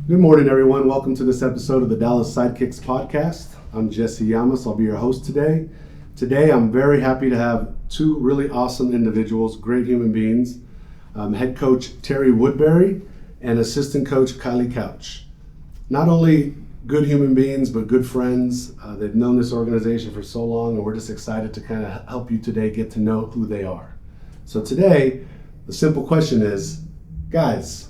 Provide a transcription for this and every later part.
Good morning, everyone. Welcome to this episode of the Dallas Sidekicks podcast. I'm Jesse LLamas. I'll be your host today. Today, I'm very happy to have two really awesome individuals, great human beings. Head coach Terry Woodberry and assistant coach Kylie Couch. Not only good human beings, but good friends. They've known this organization for so long, and we're just excited to kind of help you today get to know who they are. So today, the simple question is, guys,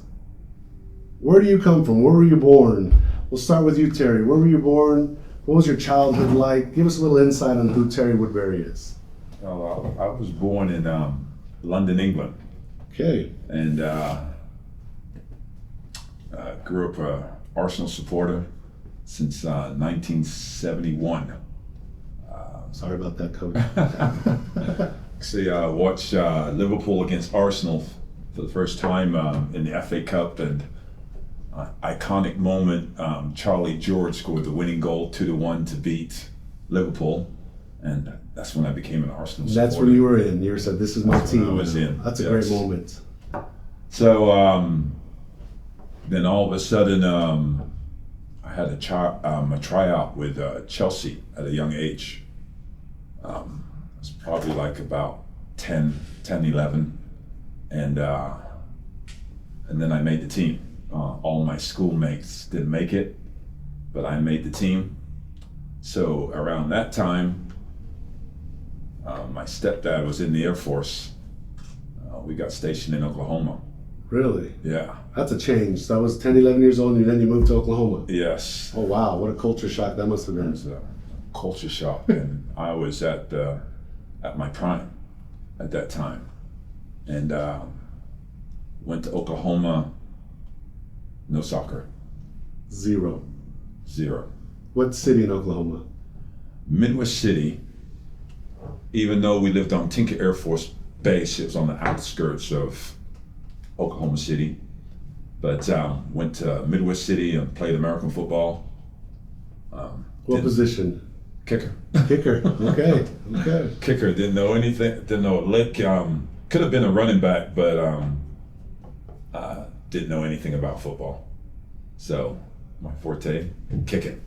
where do you come from? Where were you born? We'll start with you, Terry. Where were you born? What was your childhood like? Give us a little insight on who Terry Woodberry is. Well, I was born in London, England. Okay. And grew up an Arsenal supporter since 1971. Sorry about that, coach. See, I watched Liverpool against Arsenal for the first time in the FA Cup, and iconic moment, Charlie George scored the winning goal 2-1 to beat Liverpool, and that's when I became an Arsenal supporter. That's when you were in. You said, "This is my team." I was in. That's a great moment. So then all of a sudden, I had a tryout with Chelsea at a young age. I was probably like about 10, 11, and then I made the team. All my schoolmates didn't make it, but I made the team. So around that time, my stepdad was in the Air Force. We got stationed in Oklahoma. Really? Yeah. That's a change. So I was 10, 11 years old, and then you moved to Oklahoma. Yes. Oh, wow. What a culture shock that must have It been. was a culture shock, and I was at my prime at that time, and went to Oklahoma. No soccer. Zero. What city in Oklahoma? Midwest City. Even though we lived on Tinker Air Force Base, it was on the outskirts of Oklahoma City. But went to Midwest City and played American football. What position? Kicker. Kicker. Okay. Kicker. Didn't know anything. Didn't know a lick. Could have been a running back, but didn't know anything about football. So my forte, kicking.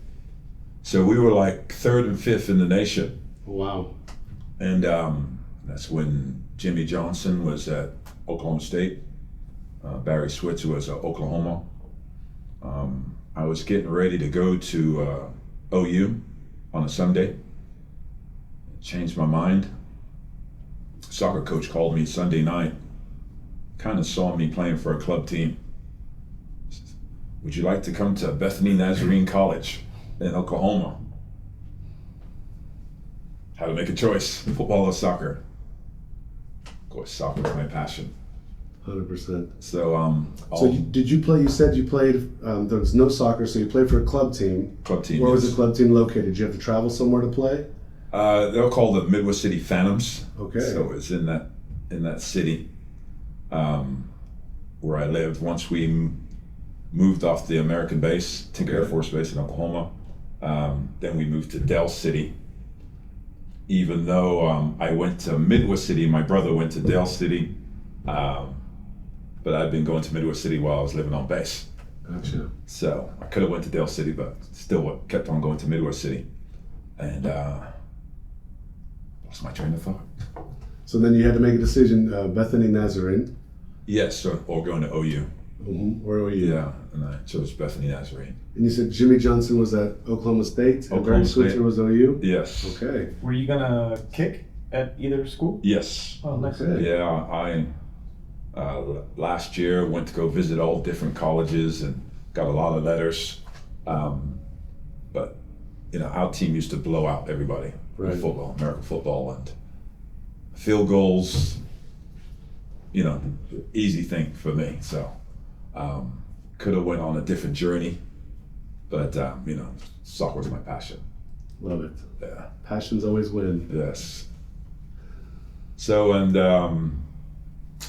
So we were like third and fifth in the nation. Wow. And that's when Jimmy Johnson was at Oklahoma State. Barry Switzer was at Oklahoma. I was getting ready to go to OU on a Sunday. Changed my mind. Soccer coach called me Sunday night. Kind of saw me playing for a club team. Would you like to come to Bethany Nazarene College in Oklahoma? Had to make a choice, football or soccer. Of course, soccer was my passion. 100%. So, did you play? You said you played. There was no soccer, so you played for a club team. Club team. Where yes. was the club team located? Did you have to travel somewhere to play? They were called the Midwest City Phantoms. Okay. So it was in that city where I lived. Once we moved off the American base, Tinker Air Force Base in Oklahoma, then we moved to Dallas City. Even though I went to Midwest City, my brother went to Dallas City, but I'd been going to Midwest City while I was living on base. Gotcha. So I could have went to Dallas City, but still kept on going to Midwest City, and lost my train of thought. So then you had to make a decision, Bethany Nazarene. Yes, or going to OU. Mm-hmm. Where were you? Yeah, and I chose Bethany Nazarene. And you said Jimmy Johnson was at Oklahoma State, and Barry Switzer was OU? Yes. Okay. Were you gonna kick at either school? Yes. Oh, nice. Okay. Yeah, I last year went to go visit all different colleges and got a lot of letters. But our team used to blow out everybody in football, American football, and field goals. Easy thing for me. So could have went on a different journey, but soccer was my passion. Love it. Yeah. Passions always win. Yes. So, and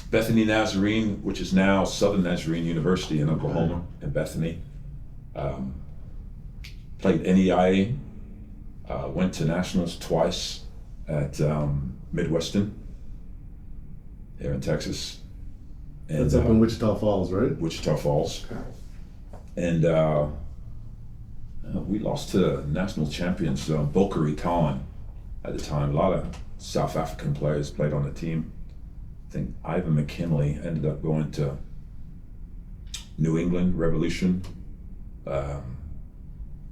Bethany Nazarene, which is now Southern Nazarene University in Oklahoma, in Bethany. Played NEIA, went to nationals twice at Midwestern here in Texas. And that's up in Wichita Falls, right? Wichita Falls. And we lost to national champions, Woodberry at the time. A lot of South African players played on the team. I think Ivan McKinley ended up going to New England Revolution. Of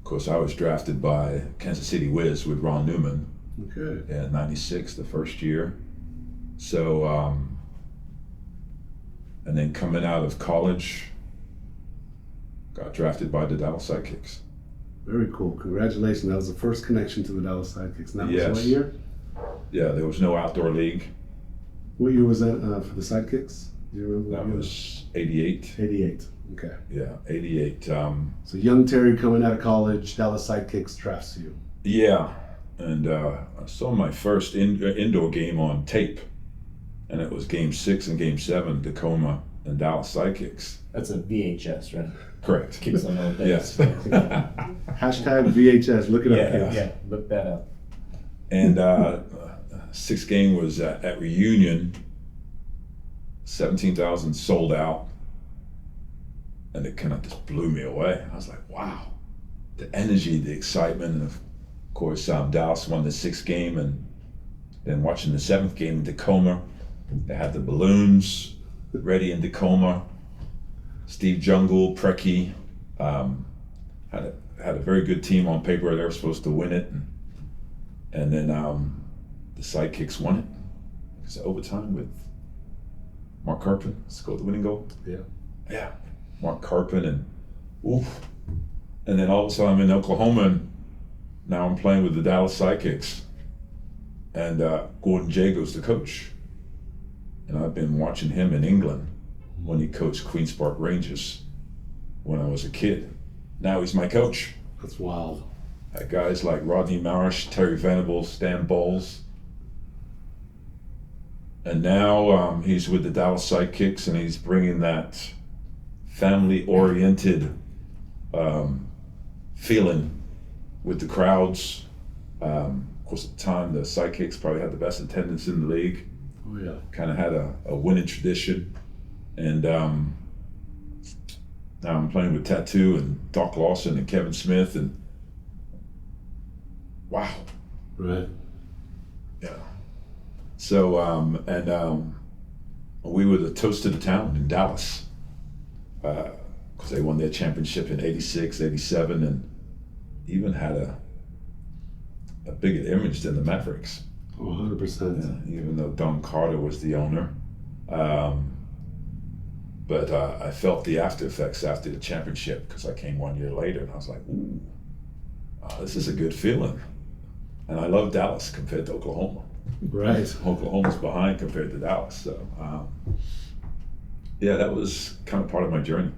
course, I was drafted by Kansas City Wiz with Ron Newman. Okay. In '96, the first year. So, and then coming out of college, got drafted by the Dallas Sidekicks. Very cool. Congratulations. That was the first connection to the Dallas Sidekicks. And that Yes. was what year? Yeah, there was no outdoor league. What year was that for the Sidekicks? Do you remember? That what year? was '88. 88. Okay. Yeah, '88. So young Terry coming out of college, Dallas Sidekicks drafts you. Yeah, and I saw my first indoor game on tape, and it was Game 6 and Game 7, Tacoma and Dallas Sidekicks. That's a VHS, right? Correct. Kids don't know what that Yes. is. Hashtag VHS. Look it up, Yeah, kids. yeah, look that up. And sixth game was at Reunion. 17,000 sold out, and it kind of just blew me away. I was like, wow, the energy, the excitement, and of course Dallas won the sixth game, and then watching the seventh game in Tacoma, they had the balloons ready in Tacoma. Steve Jungle, Preki, had a very good team on paper. They were supposed to win it, and then the Sidekicks won it. It was overtime with Mark Carpin scored the winning goal. Yeah, Mark Carpin, and oof. And then all of a sudden I'm in Oklahoma, and now I'm playing with the Dallas Sidekicks, and Gordon Jago's the coach, and I've been watching him in England when he coached Queen's Park Rangers when I was a kid. Now he's my coach. That's wild. Guys like Rodney Marish, Terry Venables, Stan Bowles. And now he's with the Dallas Sidekicks, and he's bringing that family-oriented feeling with the crowds. Of course, at the time, the Sidekicks probably had the best attendance in the league. Oh, yeah. Kind of had a winning tradition. And now I'm playing with Tattoo and Doc Lawson and Kevin Smith, and wow. Right. Yeah. So, we were the toast of the town in Dallas, because they won their championship in '86, '87, and even had a bigger image than the Mavericks. Oh, 100%. Even though Don Carter was the owner. But I felt the after effects after the championship, because I came 1 year later, and I was like, ooh, this is a good feeling. And I love Dallas compared to Oklahoma. Right. Oklahoma's behind compared to Dallas. So, yeah, that was kind of part of my journey.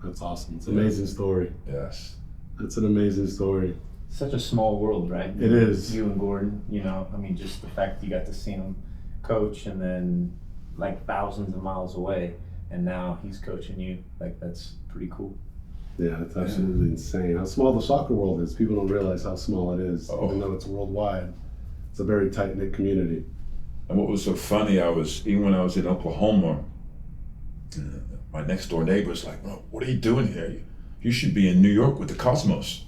That's awesome. It's an amazing story. Yes. That's an amazing story. Such a small world, right? It is. You and Gordon, I mean, just the fact that you got to see him coach, and then like thousands of miles away, and now he's coaching you, like that's pretty cool. Yeah, it's absolutely insane how small the soccer world is. People don't realize how small it is, even though it's worldwide. It's a very tight-knit community. And what was so funny, even when I was in Oklahoma, my next door neighbor was like, well, what are you doing here? You should be in New York with the Cosmos.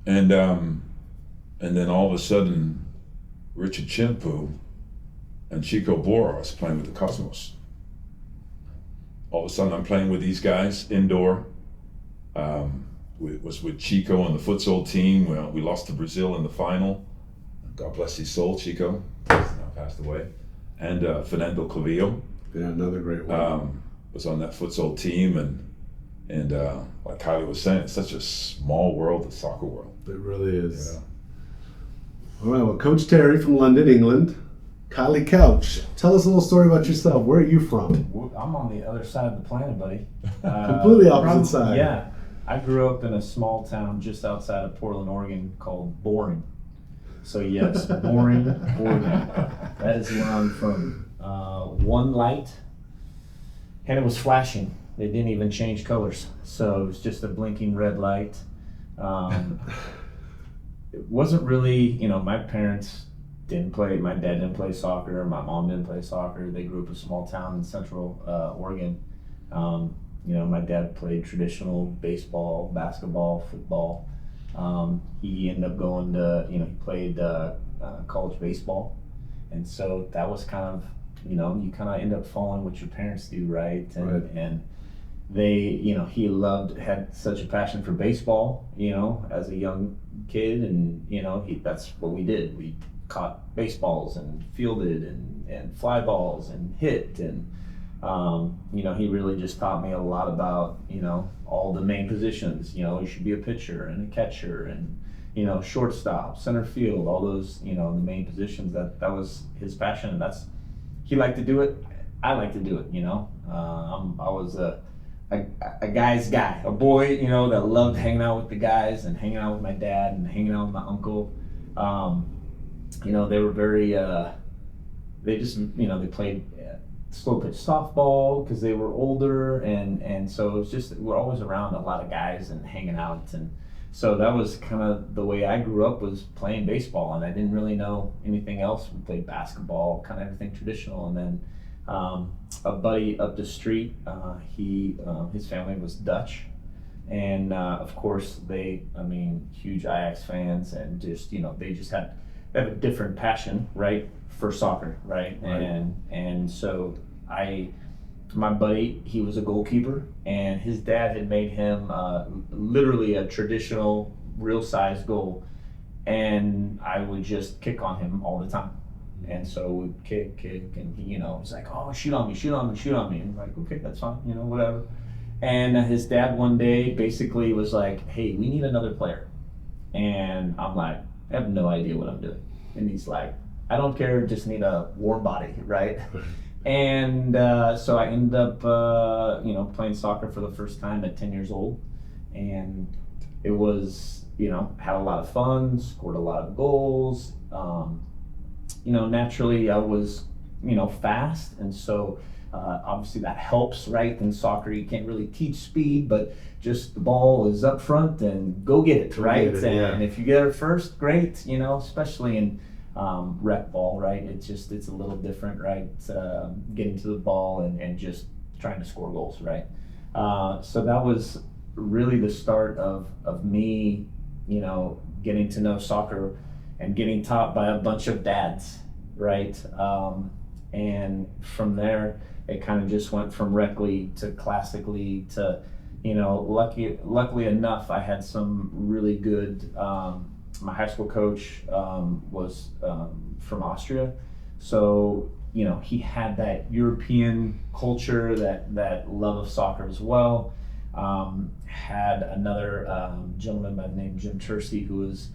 And then all of a sudden, Richard Chinpu and Chico Boras playing with the Cosmos. All of a sudden, I'm playing with these guys indoor. Was with Chico on the futsal team. We lost to Brazil in the final. God bless his soul, Chico. He's now passed away. And Fernando Clavillo. Yeah, another great one. Was on that futsal team, and like Kylie was saying, it's such a small world, the soccer world. It really is. Yeah. All right, well, Coach Terry from London, England. Kylie Couch, tell us a little story about yourself. Where are you from? I'm on the other side of the planet, buddy. Completely opposite side. Yeah. I grew up in a small town just outside of Portland, Oregon called Boring. So yes, Boring, Oregon. That is where I'm from. One light, and it was flashing. They didn't even change colors. So it was just a blinking red light. It wasn't really, my parents didn't play, my dad didn't play soccer, my mom didn't play soccer. They grew up in a small town in central Oregon. My dad played traditional baseball, basketball, football. He ended up going to, he played college baseball. And so that was kind of, you kind of end up following what your parents do, right? And they, he had such a passion for baseball, as a young kid. And, that's what we did. We caught baseballs and fielded and fly balls and hit. And, he really just taught me a lot about, all the main positions. You should be a pitcher and a catcher and, shortstop, center field, all those, the main positions. That was his passion. And he liked to do it. I like to do it, I was a guy's guy, a boy, that loved hanging out with the guys and hanging out with my dad and hanging out with my uncle. They were very, they just, they played slow pitch softball because they were older. And so it was just, we're always around a lot of guys and hanging out. And so that was kind of the way I grew up, was playing baseball. And I didn't really know anything else. We played basketball, kind of everything traditional. And then a buddy up the street, his family was Dutch, and of course huge Ajax fans, and just they have a different passion, right, for soccer, right? And so my buddy, he was a goalkeeper, and his dad had made him literally a traditional real size goal, and I would just kick on him all the time. And so we'd kick, and he, was like, oh, shoot on me. And I'm like, okay, that's fine, whatever. And his dad one day basically was like, hey, we need another player. And I'm like, I have no idea what I'm doing. And he's like, I don't care, just need a warm body, right? And so I ended up, playing soccer for the first time at 10 years old. And it was, had a lot of fun, scored a lot of goals. Naturally I was, fast. And so obviously that helps, right? In soccer, you can't really teach speed, but just the ball is up front and go get it, right? And if you get it first, great, especially in rec ball, right? It's a little different, right? Getting to the ball and just trying to score goals, right? So that was really the start of me, getting to know soccer and getting taught by a bunch of dads, right? And from there, it kind of just went from rec league to classic league to, luckily enough, I had some really good, my high school coach was from Austria. So, he had that European culture, that love of soccer as well. Had another gentleman by the name of Jim Tersey, who was,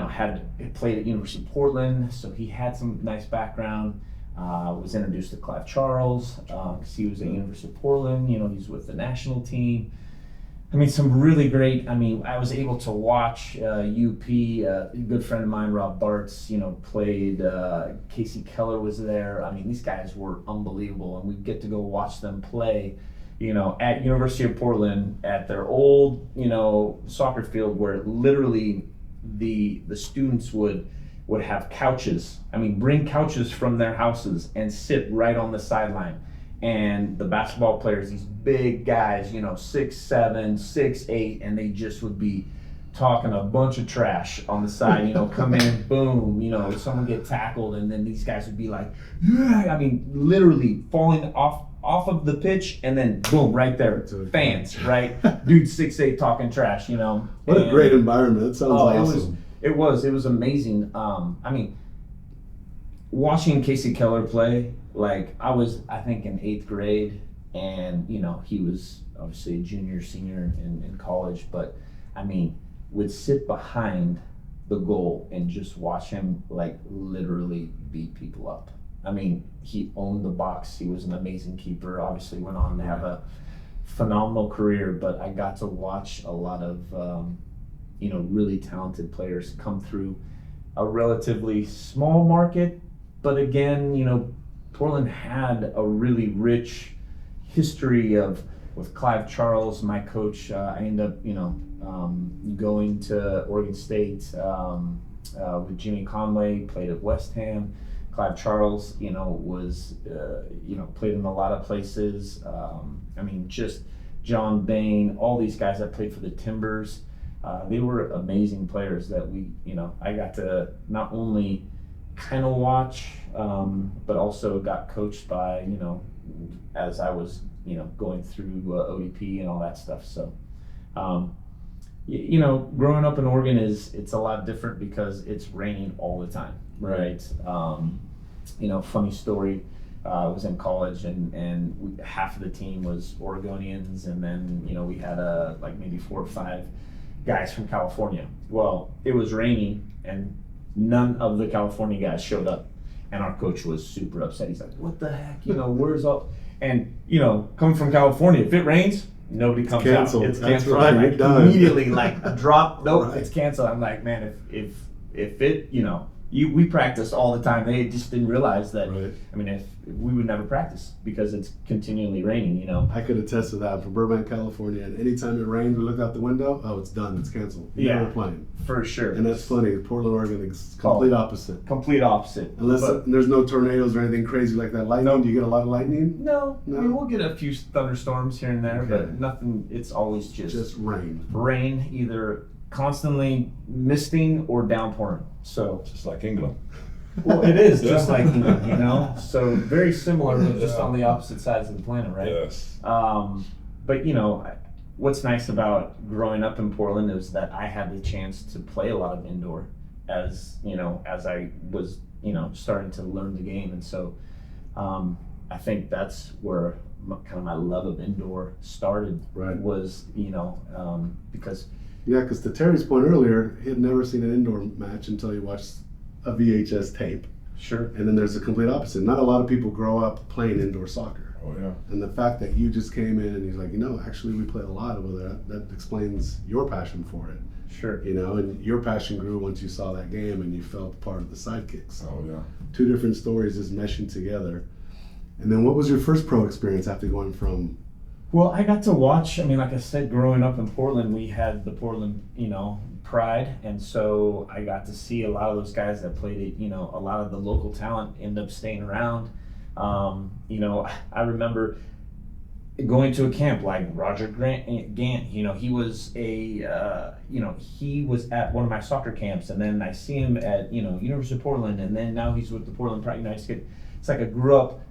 had played at University of Portland, so he had some nice background. Was introduced to Clive Charles, because he was at University of Portland. He's with the national team. Some really great. I was able to watch UP. A good friend of mine, Rob Bartz, played. Casey Keller was there. These guys were unbelievable, and we'd get to go watch them play. At University of Portland, at their old, soccer field, where literally the students would have couches. Bring couches from their houses and sit right on the sideline. And the basketball players, these big guys, 6'7", 6'8", and they just would be talking a bunch of trash on the side, come in, boom, someone get tackled, and then these guys would be like, yeah, literally falling off of the pitch, and then boom, right there, fans, right? Dude 6'8" talking trash, What a great environment. That sounds awesome. It was amazing. Watching Casey Keller play, I was, I think, in 8th grade, and he was obviously a junior, senior in college, but would sit behind the goal and just watch him literally beat people up. He owned the box. He was an amazing keeper. Obviously went on to have a phenomenal career, but I got to watch a lot of really talented players come through a relatively small market. But again, Portland had a really rich history with Clive Charles, my coach. I ended up, going to Oregon State with Jimmy Conway, played at West Ham. Clive Charles, was, played in a lot of places. Just John Bain, all these guys that played for the Timbers. They were amazing players that I got to not only kind of watch, but also got coached by, as I was, going through ODP and all that stuff. So, growing up in Oregon it's a lot different because it's raining all the time, right? Funny story, I was in college and half of the team was Oregonians, and then, we had maybe 4 or 5 guys from California. Well, it was raining and none of the California guys showed up, and our coach was super upset. He's like, what the heck, where's all, and coming from California, if it rains, nobody comes canceled. out. It's That's canceled. right. Like, You're done. immediately, drop. Nope, Right. It's canceled. I'm like, man, if it, we practice all the time. They just didn't realize that. Right. If we would never practice because it's continually raining. I could attest to that for Burbank, California. And anytime it rains, we look out the window. Oh, it's done. It's canceled. You're never playing. For sure. And that's funny. Portland, Oregon, is complete opposite. Complete opposite. Unless there's no tornadoes or anything crazy like that. Lightning? Nope. Do you get a lot of lightning? No. No? We'll get a few thunderstorms here and there, Okay. but nothing. It's always just rain. Rain, either constantly misting or downpouring. So Just like England. well, it is just like England, So very similar, but just on the opposite sides of the planet, right? Yes. But what's nice about growing up in Portland is that I had the chance to play a lot of indoor as I was starting to learn the game, and so I think that's where my love of indoor started. Right. Was because because to Terry's point earlier, he had never seen an indoor match until he watched a VHS tape. sure. And then there's the complete opposite. Not a lot of people grow up playing indoor soccer. Oh yeah. And the fact that you just came in and he's like, actually we play a lot of that explains your passion for it. Sure. And your passion grew once you saw that game and you felt part of the Sidekicks. Oh yeah. 2 different stories just meshing together. And then what was your first pro experience after going from? Well, I got to watch, like I said, growing up in Portland, we had the Portland, Pride, and so I got to see a lot of those guys that played it, a lot of the local talent end up staying around. I remember going to a camp like Roger Gant, he was he was at one of my soccer camps, and then I see him at, University of Portland, and then now he's with the Portland Pride. It's like I grew up,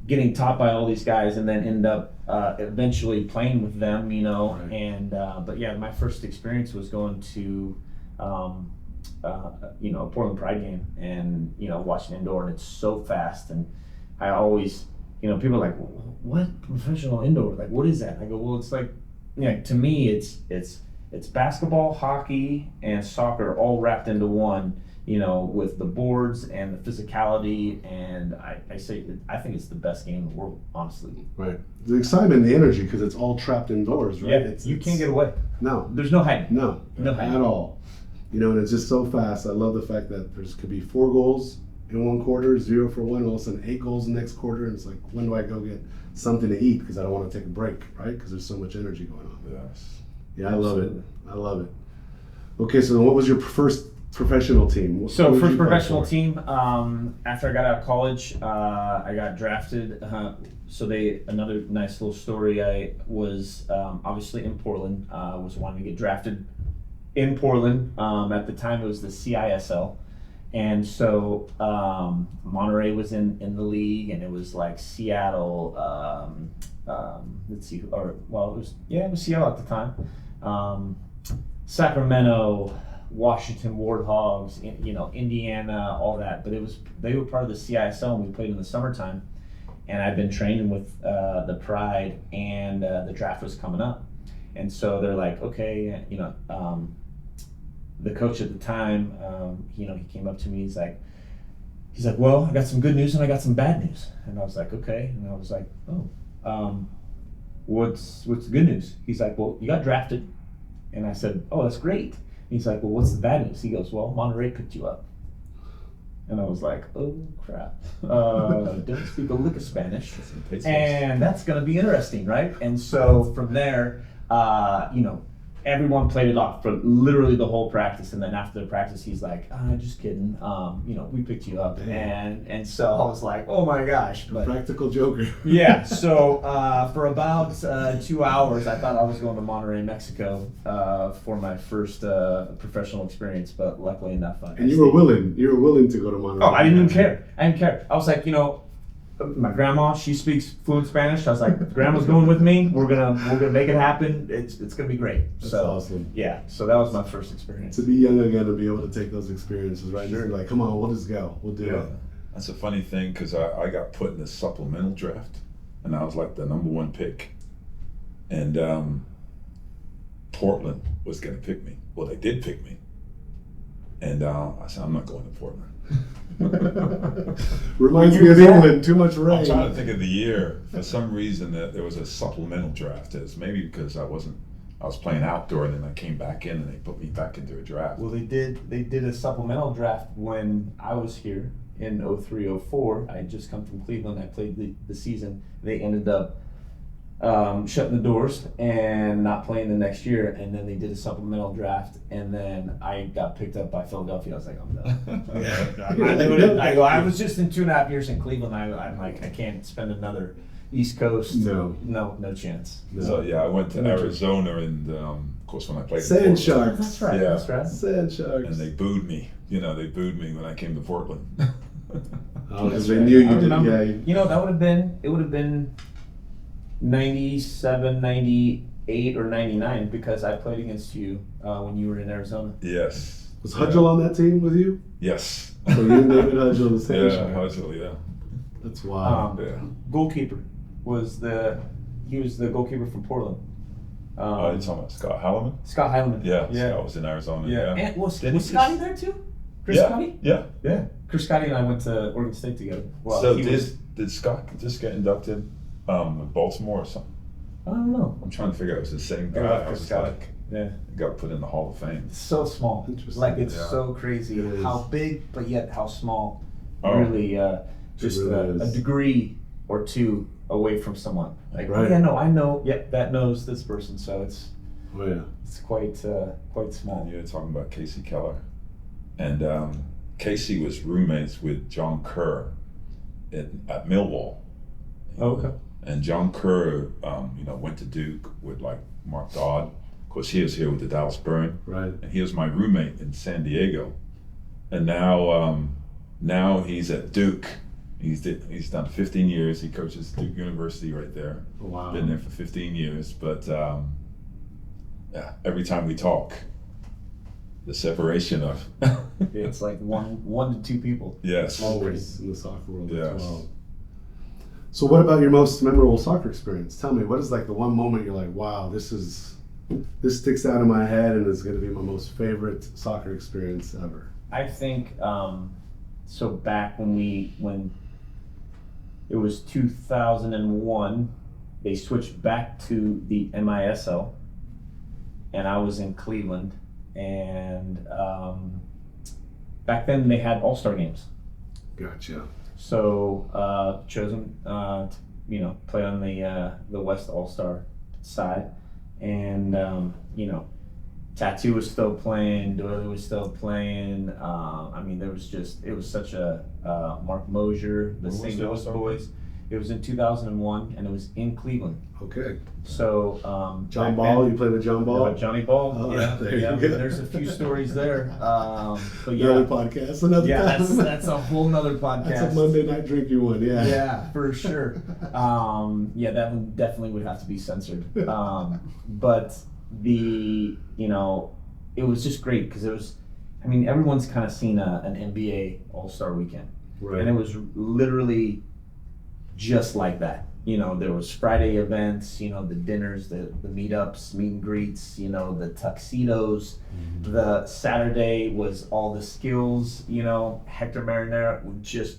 getting taught by all these guys and then end up eventually playing with them, Right. and but yeah, my first experience was going to a Portland Pride game and watching indoor, and it's so fast, and I always people are like, what, professional indoor, like what is that? I go, well, it's like, to me it's basketball, hockey, and soccer all wrapped into one, with the boards and the physicality, and I think it's the best game in the world, honestly. Right. The excitement and the energy, because it's all trapped indoors, right? Yeah, you can't get away. No. There's no hiding. No. No hiding. At all. And it's just so fast. I love the fact that could be 4 goals in one quarter, 0 for one, all of a sudden 8 goals the next quarter, and it's like, when do I go get something to eat because I don't want to take a break, right? Because there's so much energy going on. Yes. Yeah, I love it. Okay, so then what was your first professional team? So What did first you play professional for? team, after I got out of college, I got drafted. Another nice little story, I was obviously in Portland, was wanting to get drafted in Portland. At the time it was the CISL. And so Monterey was in the league, and it was like Seattle, it was Seattle at the time. Sacramento, Washington Warthogs, Indiana, all that. But they were part of the CISL, and we played in the summertime. And I'd been training with the Pride, and the draft was coming up. And so they're like, okay, the coach at the time, he came up to me. He's like, well, I got some good news and I got some bad news. And I was like, okay. And I was like, what's the good news? He's like, well, you got drafted. And I said, oh, that's great. And he's like, well, what's the bad news? He goes, well, Monterey picked you up. And I was like, oh crap. Don't speak a lick of Spanish. And that's gonna be interesting, right? And so from there, everyone played it off for literally the whole practice, and then after the practice, he's like, "Just kidding. We picked you up," and so I was like, "Oh my gosh!" But practical joker. yeah. So for about 2 hours, I thought I was going to Monterrey, Mexico, for my first professional experience, but luckily enough, and you were willing. You were willing to go to Monterrey. Oh, I didn't even care. I didn't care. I was like, my grandma, she speaks fluent Spanish. I was like, grandma's going with me. We're gonna make it happen. It's gonna be great. That's so awesome. Yeah. So that was my first experience. To be young again and be able to take those experiences, right? Sure. You're like, come on, we'll just go. We'll do it. That's a funny thing because I got put in the supplemental draft, and I was like the #1 pick, and Portland was gonna pick me. Well, they did pick me, and I said, I'm not going to Portland. Reminds me of England. Too much rain. I'm trying to think of the year. For some reason, that there was a supplemental draft. It's maybe because I was playing outdoor, and then I came back in, and they put me back into a draft. Well, they did a supplemental draft when I was here in 03-04. I had just come from Cleveland. I played the season. They ended up shutting the doors and not playing the next year, and then they did a supplemental draft, and then I got picked up by Philadelphia. I was like, I'm done. I was just in 2.5 years in Cleveland. I'm like, I can't spend another East Coast. No chance. No. So yeah, I went to Arizona, and of course when I played Sand in Portland, Sharks. That's right. Yeah. That's right. Sand Sharks. and they booed me. They booed me when I came to Portland. Oh, because they knew you did. Remember, Yeah. it would have been 97, 98, or 99 because I played against you when you were in Arizona. Yes. Was Hudgel on that team with you? Yes. So you and David Hudgel, the same. Yeah, Hudgel, yeah. That's wild. Yeah. Goalkeeper was the goalkeeper from Portland. You're talking about Scott Halliman? Scott Heileman. Yeah, Scott was in Arizona. Yeah. And was Didn't he Scotty there too? Chris Yeah. Scotty? Yeah. Chris Scotty and I went to Oregon State together. Well, So he was, did Scott just get inducted with Baltimore or something? I don't know. I'm trying to figure out if it was the same guy. Yeah, I Chris was Scotty. like, Yeah. got put in the Hall of Fame. It's so small. Interesting. Like it's Yeah. so crazy It is. how big, but yet how small. Oh. Really, just really a is. degree or two away from someone. Like, Right. yeah, no, I know. Yep, that knows this person. So it's Oh yeah. quite And small. you're talking about Casey Keller. And Casey was roommates with John Kerr at Millwall. Oh, okay. And John Kerr, went to Duke with like Mark Dodd. Of course, he was here with the Dallas Burn. Right. And he was my roommate in San Diego. And now he's at Duke. He's done 15 years. He coaches Duke University right there. Wow. Been there for 15 years. But every time we talk, the separation of It's like one to two people. yes, Always in the soccer world as Yes. well. So what about your most memorable soccer experience? Tell me, what is like the one moment you're like, wow, this sticks out in my head and is going to be my most favorite soccer experience ever? I think so. Back when it was 2001, they switched back to the MISL, and I was in Cleveland, and back then they had AllStar games. Gotcha. So chosen to play on the West AllStar side, and Tattoo was still playing, Doyley was still playing. It was such a Mark Mosier, the When was St. the Louis All-Star boys. It was in 2001, and it was in Cleveland. Okay. So John back Ball, then- you played with John Ball? Johnny Ball. Oh, Yeah, there you go. there's a few stories there. But Another yeah, podcast, another yeah, time. that's a whole nother podcast. That's a Monday night drinking one, yeah. Yeah, for sure. That one definitely would have to be censored. But it was just great because everyone's kind of seen an NBA AllStar Weekend, Right. and it was literally just like that. There was Friday events, the dinners, the meetups, meet and greets, the tuxedos. Mm-hmm. The Saturday was all the skills, Hector Marinara would just,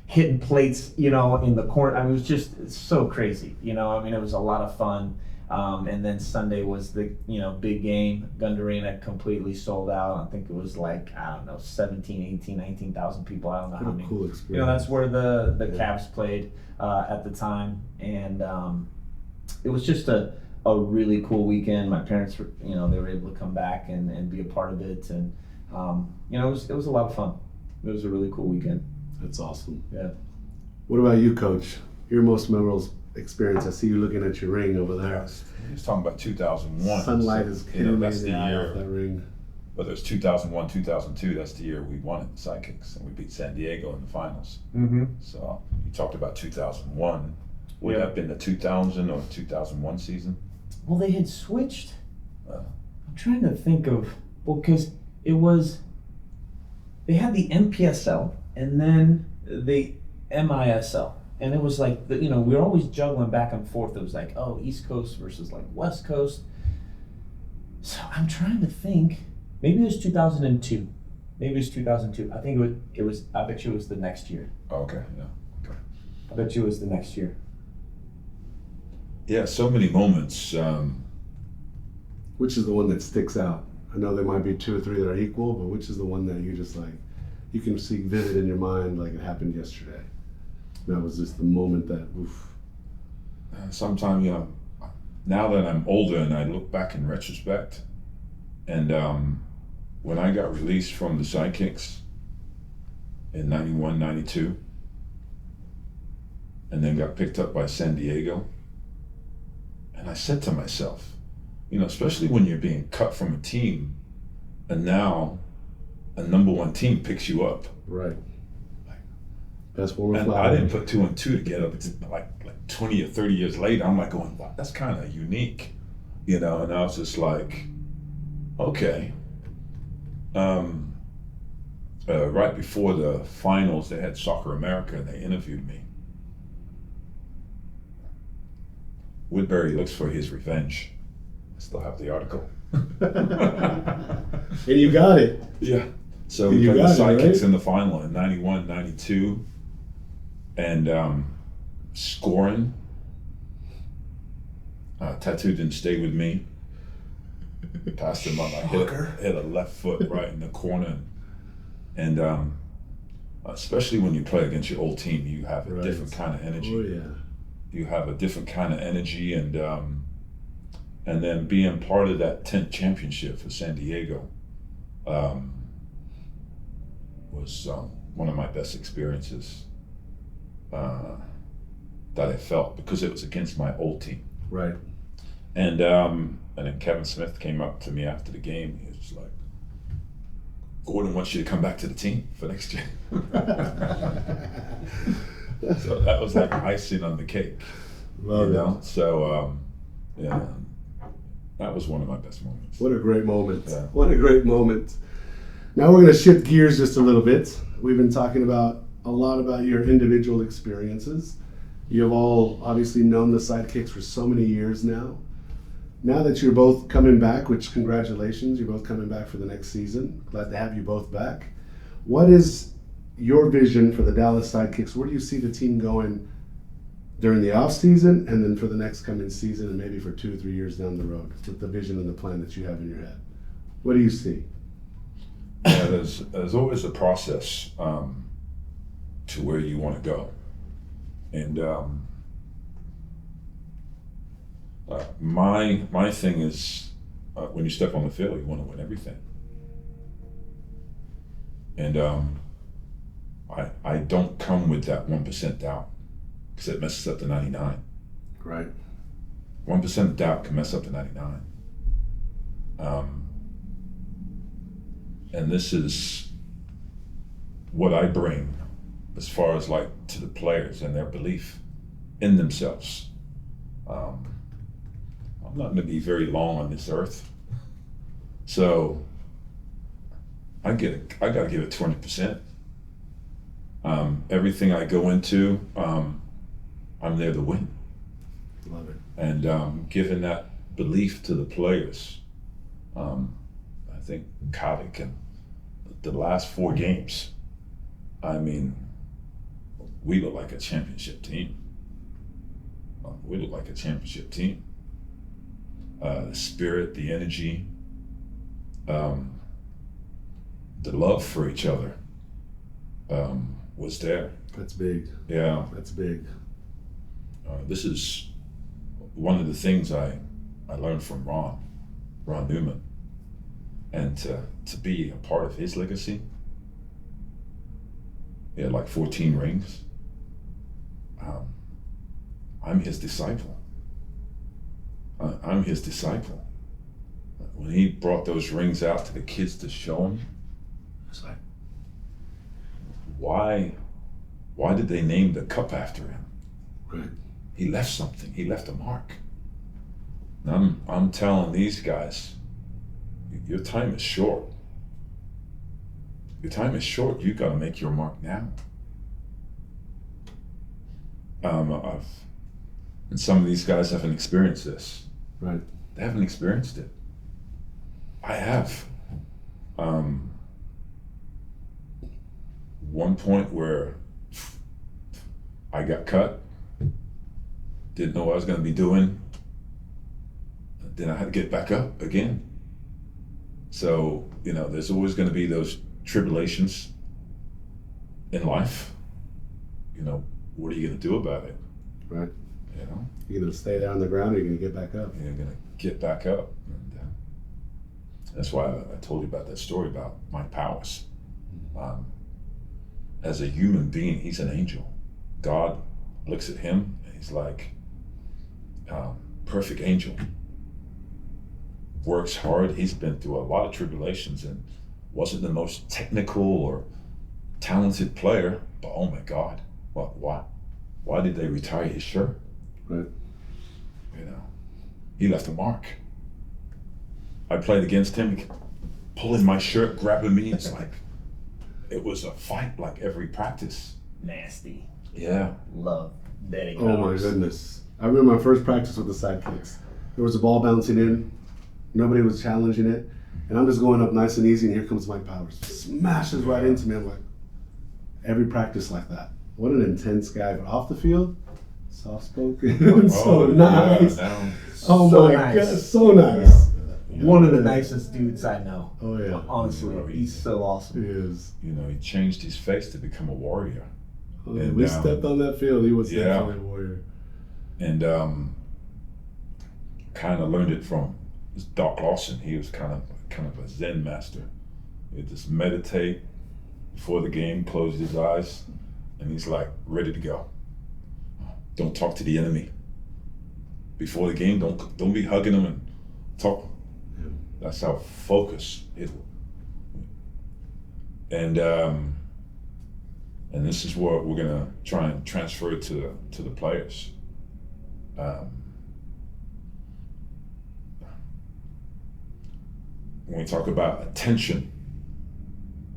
hitting plates, in the corner. It's so crazy, it was a lot of fun. And then Sunday was the, big game. Gund Arena completely sold out. I think it was 17, 18, 19,000 people. I don't know how What a many. cool experience. That's where the Cavs played at the time. And it was just a a really cool weekend. My parents were, they were able to come back and be a part of it, and it was a lot of fun. It was a really cool weekend. That's awesome. Yeah. What about you, Coach? Your most memorable experience? I see you looking at your ring over there. He's talking about 2001. Sunlight is killing that's the eye year. off that ring. Whether it's 2001, 2002, that's the year we won at the Sidekicks, and we beat San Diego in the finals. Mm-hmm. So you talked about 2001. Would Yeah. that have been the 2000 or 2001 season? Well, they had switched. I'm trying to think of, because they had the MPSL and then the MISL. And it was like, we were always juggling back and forth. It was like, East Coast versus like West Coast. So I'm trying to think. Maybe it was 2002. Maybe it was 2002. I think it was, I bet you it was the next year. Oh, okay, yeah. Okay. I bet you it was the next year. Yeah, so many moments. Which is the one that sticks out? I know there might be 2 or 3 that are equal, but which is the one that you just like, you can see vivid in your mind like it happened yesterday? That was just the moment that, oof. Sometimes, now that I'm older and I look back in retrospect, and when I got released from the Sidekicks in 91, 92, and then got picked up by San Diego, and I said to myself, especially when you're being cut from a team, and now a number 1 team picks you up. Right. Best former And flower. I didn't put 2 and 2 together, but just like 20 or 30 years later, I'm like going, wow, that's kind of unique, and I was just like, okay. Right before the finals, they had Soccer America, and they interviewed me. Woodberry looks for his revenge. I still have the article. And you got it. Yeah. So we You played the got it, Sidekicks right? in the final in 91, 92. And scoring. Tattoo didn't stay with me. Passed him up. I hit a left foot right in the corner. And especially when you play against your old team, you have a different kind of energy. Oh, yeah. You have a different kind of energy, and then being part of that 10th championship for San Diego was one of my best experiences that I felt, because it was against my old team. Right. And then Kevin Smith came up to me after the game. He was like, "Gordon wants you to come back to the team for next year." So that was like icing on the cake. Love it. So yeah, that was one of my best moments. What a great moment. Yeah. What a great moment. Now we're going to shift gears just a little bit. We've been talking a lot about your individual experiences. You've all obviously known the Sidekicks for so many years now. Now that you're both coming back, which congratulations, you're both coming back for the next season. Glad to have you both back. What is your vision for the Dallas Sidekicks? Where do you see the team going during the off season, and then for the next coming season, and maybe for 2 or 3 years down the road, with the vision and the plan that you have in your head? What do you see? Yeah, there's always a process to where you want to go, and my thing is when you step on the field, you want to win everything, and I don't come with that 1% doubt, because it messes up the 99. Right. 1% doubt can mess up the 99. And this is what I bring as far as like to the players and their belief in themselves. I'm not going to be very long on this earth, so I got to give it 20%. Everything I go into, I'm there to win. Love it. And giving that belief to the players, I think Kylie the last 4 games, I mean, we look like a championship team. We look like a championship team. The spirit, the energy, the love for each other was there. That's big. Yeah. That's big. This is one of the things I I learned from Ron Newman, and to be a part of his legacy. He had like 14 rings. I'm his disciple. I'm his disciple. When he brought those rings out to the kids to show them, it's like, why did they name the cup after him? Right. He left something. He left a mark. And I'm telling these guys, your time is short. Your time is short. You got to make your mark now. And some of these guys haven't experienced this. Right. They haven't experienced it. I have. One point where I got cut, didn't know what I was going to be doing. Then I had to get back up again. So, there's always going to be those tribulations in life. What are you going to do about it? Right. You're going to stay there on the ground, or you're going to get back up? You're going to get back up. And that's why I told you about that story about Mike Powers. As a human being, he's an angel. God looks at him and he's like, perfect angel. Works hard. He's been through a lot of tribulations and wasn't the most technical or talented player, but oh my God, why did they retire his shirt? Right. He left a mark. I played against him, pulling my shirt, grabbing me. It's like, it was a fight like every practice. Nasty. Yeah. Love betting. Oh my goodness. I remember my first practice with the Sidekicks. There was a ball bouncing in. Nobody was challenging it. And I'm just going up nice and easy, and here comes Mike Powers. Smashes right into me. I'm like, every practice like that. What an intense guy. But off the field, soft-spoken, so nice. Yeah, oh so my nice. God, so nice. yeah. One of the nicest dudes I know. Oh yeah. Honestly, he's so awesome. He is. He changed his face to become a warrior. Oh, And, we stepped on that field, he was yeah. definitely a warrior. And kind of learned it from Doc Lawson. He was kind of a Zen master. He'd just meditate before the game, close his eyes, and he's like ready to go. Don't talk to the enemy. Before the game, don't be hugging them and talk. Yeah. That's how focused it. And this is what we're gonna try and transfer it to the players. When we talk about attention,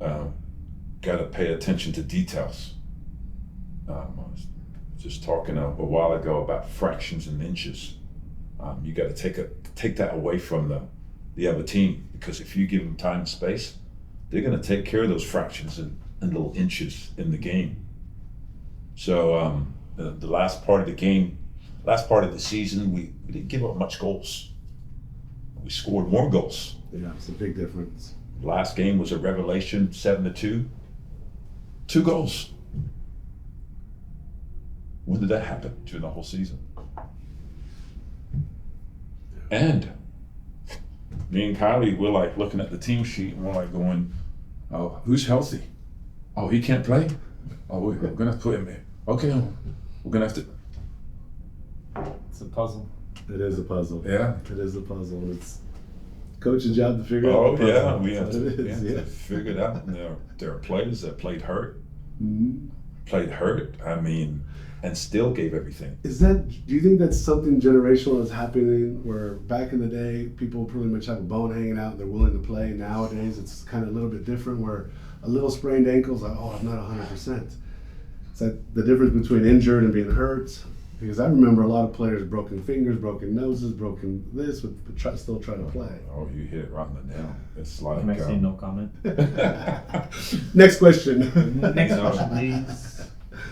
gotta pay attention to details. I was just talking a while ago about fractions and inches. You gotta take that away from the other team, because if you give them time and space, they're gonna take care of those fractions and little inches in the game. So the last part of the game, last part of the season, we didn't give up much goals. We scored more goals. Yeah, it's a big difference. Last game was a revelation, 7-2. 2 goals. When did that happen during the whole season? And me and Kylie, we're like looking at the team sheet and we're like going, oh, who's healthy? Oh, he can't play? Oh, we're gonna put him in. Okay, we're gonna have to. It's a puzzle. It is a puzzle. Yeah. It is a puzzle. It's coach's job to figure out Oh the puzzle. yeah, we have That's what to, it is, to figure it out. And there are players that played hurt, I mean, and still gave everything. Do you think that's something generational that's happening, where back in the day, people pretty much have a bone hanging out and they're willing to play? Nowadays, it's kind of a little bit different, where a little sprained ankle's like, oh, I'm not 100%. It's like the difference between injured and being hurt. Because I remember a lot of players broken fingers, broken noses, broken this, but still trying to play. Oh, you hit it right on the nail. It's like. Can I say no comment? Next question. Next question, please.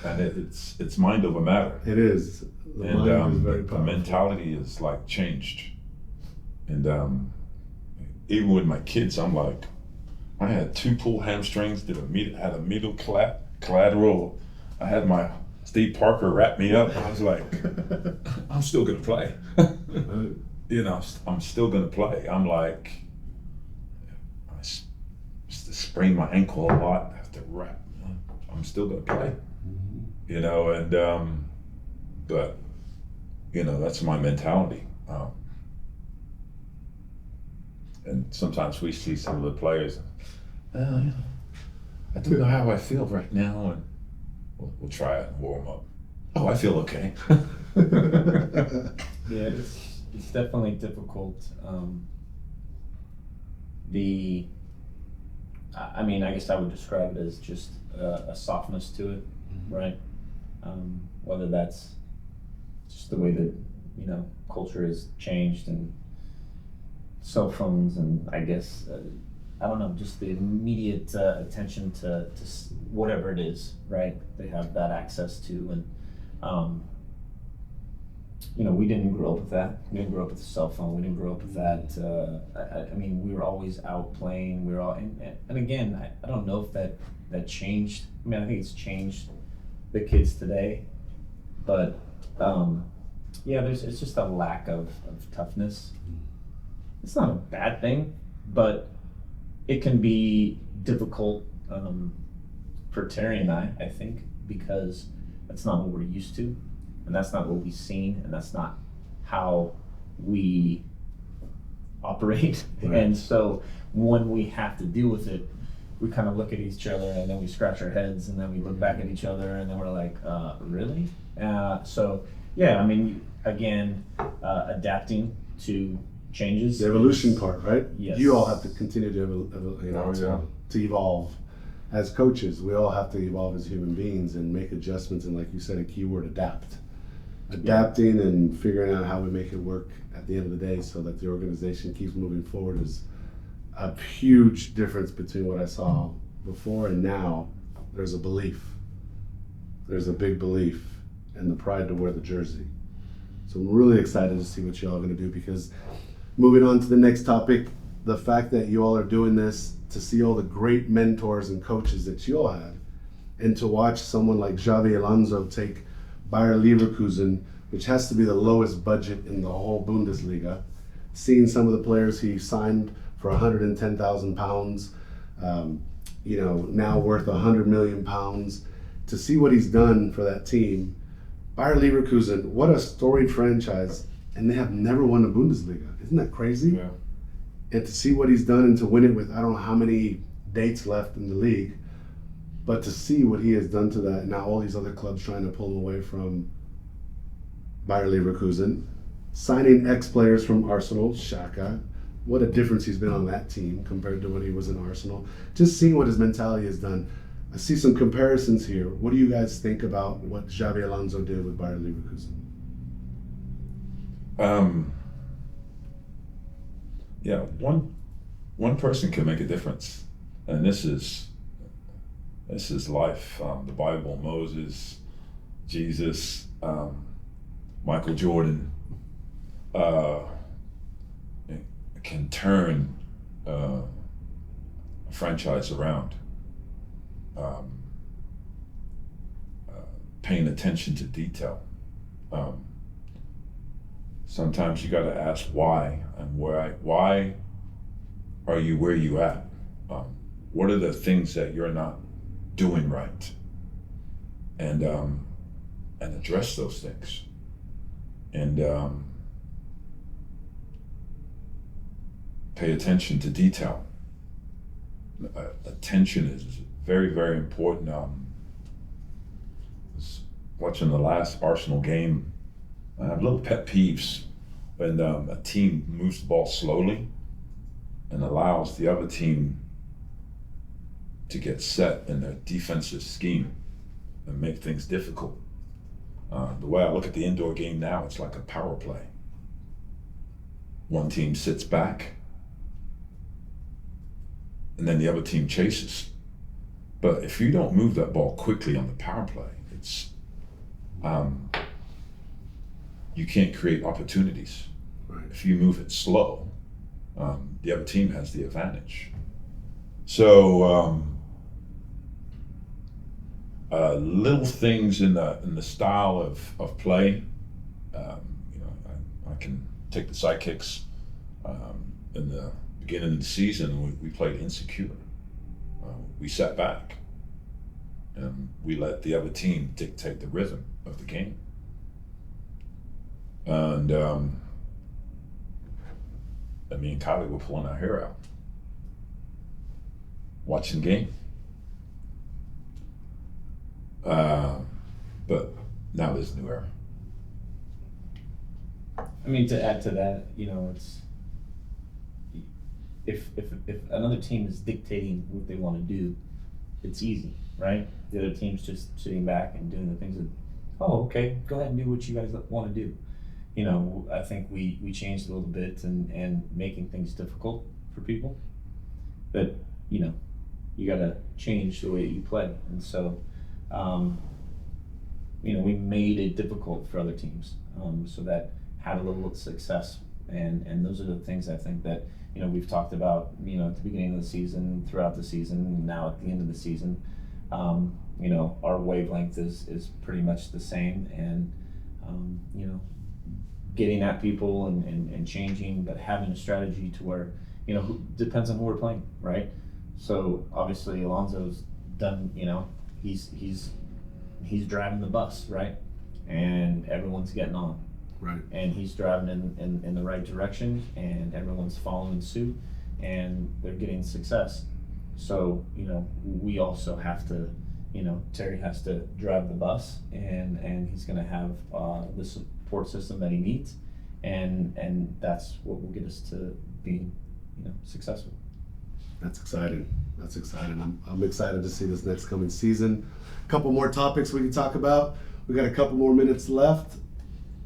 And it's mind over matter. It is. The mind is very the powerful. mentality is like changed. And even with my kids, I'm like, I had 2 pulled hamstrings, had a medial collateral. I had my Steve Parker wrap me up. I was like, I'm still gonna play. I'm still gonna play. I'm like, sprain my ankle a lot. I have to wrap. I'm still gonna play. And but that's my mentality. And sometimes we see some of the players. I don't know how I feel right now, and we'll try it and warm up. Oh, I feel okay. Yeah, it's definitely difficult. I guess I would describe it as just a softness to it, right? Whether that's just the way that culture has changed, and cell phones, and I guess I don't know, just the immediate attention to whatever it is, right? They have that access to, and we didn't grow up with that. We didn't grow up with a cell phone. We didn't grow up with that. We were always out playing. We were all, and again, I don't know if that changed. I think it's changed the kids today, but it's just a lack of toughness. It's not a bad thing, but it can be difficult for Terry and I think, because that's not what we're used to, and that's not what we've seen, and that's not how we operate. Right. And so when we have to deal with it, we kind of look at each other, and then we scratch our heads, and then we look back at each other, and then we're like, really? Adapting to changes. The evolution part, right? Yes. You all have to continue to to evolve. As coaches, we all have to evolve as human beings and make adjustments, and like you said, a key word, adapt. Adapting and figuring out how we make it work at the end of the day so that the organization keeps moving forward is a huge difference between what I saw before and now. There's a belief. There's a big belief and the pride to wear the jersey. So I'm really excited to see what you all are going to do, because moving on to the next topic, the fact that you all are doing this, to see all the great mentors and coaches that you all had, and to watch someone like Xavi Alonso take Bayer Leverkusen, which has to be the lowest budget in the whole Bundesliga, seeing some of the players he signed for £110,000, now worth £100 million, to see what he's done for that team. Bayer Leverkusen, what a storied franchise, and they have never won the Bundesliga. Isn't that crazy? Yeah. And to see what he's done, and to win it with I don't know how many dates left in the league, but to see what he has done to that, and now all these other clubs trying to pull him away from Bayer Leverkusen, signing ex-players from Arsenal, Xhaka, what a difference he's been on that team compared to when he was in Arsenal. Just seeing what his mentality has done. I see some comparisons here. What do you guys think about what Xavi Alonso did with Bayer Leverkusen? One person can make a difference, and this is life. The Bible, Moses, Jesus, Michael Jordan can turn a franchise around. Paying attention to detail. Sometimes you got to ask why, and why are you where you at? What are the things that you're not doing right? And address those things. And pay attention to detail. Attention is very, very important. Watching the last Arsenal game, I have little pet peeves when a team moves the ball slowly and allows the other team to get set in their defensive scheme and make things difficult. The way I look at the indoor game now, it's like a power play. One team sits back and then the other team chases. But if you don't move that ball quickly on the power play, it's you can't create opportunities. Right. If you move it slow, the other team has the advantage. So little things in the style of play, I can take the Sidekicks. In the beginning of the season, we played insecure. We sat back and we let the other team dictate the rhythm of the game. And me and Kylie were pulling our hair out, watching the game. But now there's a new era. I mean, to add to that, it's if another team is dictating what they want to do, it's easy, right? The other team's just sitting back and doing the things that, oh, okay, go ahead and do what you guys want to do. I think we changed a little bit and making things difficult for people. But you got to change the way you play, and so we made it difficult for other teams, so that had a little success, and those are the things I think that we've talked about at the beginning of the season, throughout the season, and now at the end of the season. Our wavelength is pretty much the same, and getting at people and changing, but having a strategy to where depends on who we're playing, right? So obviously Alonzo's done, he's driving the bus, right? And everyone's getting on. Right. And he's driving in the right direction, and everyone's following suit, and they're getting success. So, we also have to, Terry has to drive the bus, and he's going to have the support system that he needs, and that's what will get us to being, successful. That's exciting. That's exciting. I'm excited to see this next coming season. A couple more topics we can talk about. We got a couple more minutes left.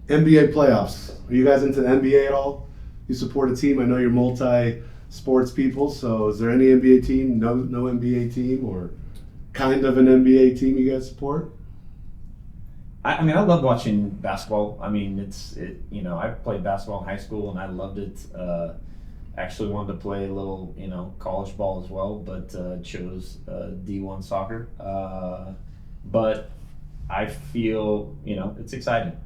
NBA playoffs. Are you guys into the NBA at all? You support a team? I know you're multi-sports people, so is there any NBA team, no NBA team, or kind of an NBA team you guys support? I mean, I love watching basketball. I mean, I played basketball in high school, and I loved it. Actually wanted to play a little, college ball as well, but chose D1 soccer. But I feel, it's exciting.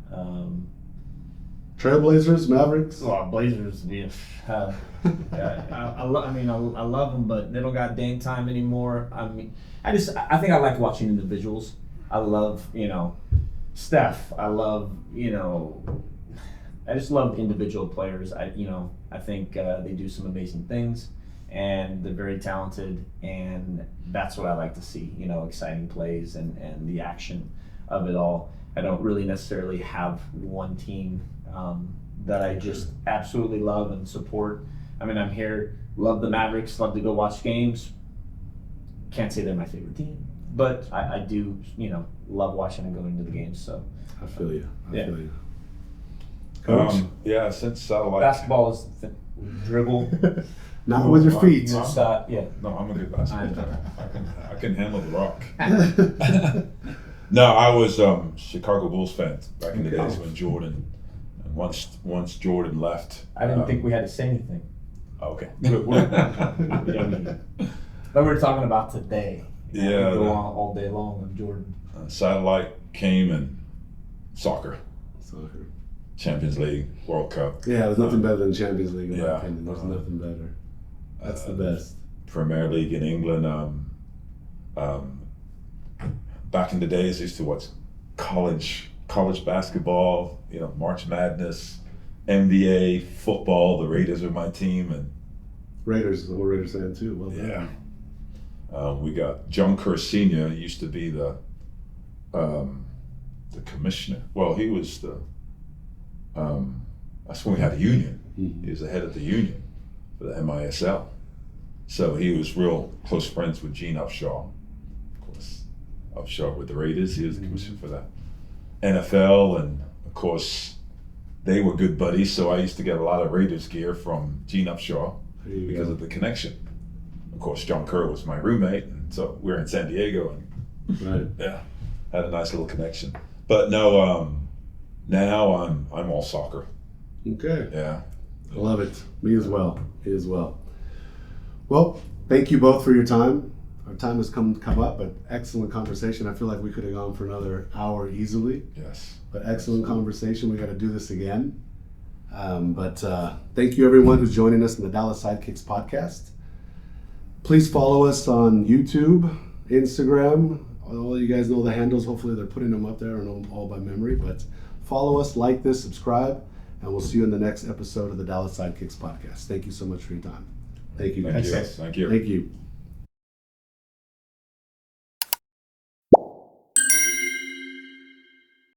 Trailblazers, Mavericks? Well, Blazers, yeah. I love them, but they don't got dang time anymore. I mean, I think I like watching individuals. I love, Steph. I love, I just love individual players. I think they do some amazing things, and they're very talented, and that's what I like to see. Exciting plays and the action of it all. I don't really necessarily have one team that I just absolutely love and support. I mean, I'm here, love the Mavericks, love to go watch games. Can't say they're my favorite team, but I do, love watching and going to the games. So I feel you. I feel you. Since I like basketball is dribble. Not with your feet. No, I'm a good basketball player. I can handle the rock. No, I was Chicago Bulls fan back in the days when Jordan. And once Jordan left, I didn't think we had to say anything. Okay. But we're talking about today. Yeah. We go on all day long with Jordan. Satellite came and soccer. Champions League, World Cup. Yeah, there's nothing better than Champions League in my Yeah. opinion. There's nothing better. That's the best. Premier League in England. Back in the days, I used to watch college basketball. March Madness, NBA, football. The Raiders are my team, and Raiders. The whole Raiders fan too. Well done. Yeah. We got John Kerr Sr. Used to be the commissioner. Well, he was the. That's when we had a union. Mm-hmm. He was the head of the union for the MISL. So he was real close friends with Gene Upshaw. Of course, Upshaw with the Raiders. He was the commissioner for that. NFL, and of course, they were good buddies. So I used to get a lot of Raiders gear from Gene Upshaw because of the connection. Of course, John Kerr was my roommate, and so we were in San Diego, and had a nice little connection. But no, now I'm all soccer. Okay. Yeah. I love it. Me as well. Me as well. Well, thank you both for your time. Our time has come up, but excellent conversation. I feel like we could have gone for another hour easily. Yes. But excellent conversation. We got to do this again. But thank you everyone who's joining us in the Dallas Sidekicks podcast. Please follow us on YouTube, Instagram. All you guys know the handles. Hopefully they're putting them up there. I don't know them all by memory, but follow us, like this, subscribe, and we'll see you in the next episode of the Dallas Sidekicks podcast. Thank you so much for your time. Thank you, guys. Thank you. Thank you.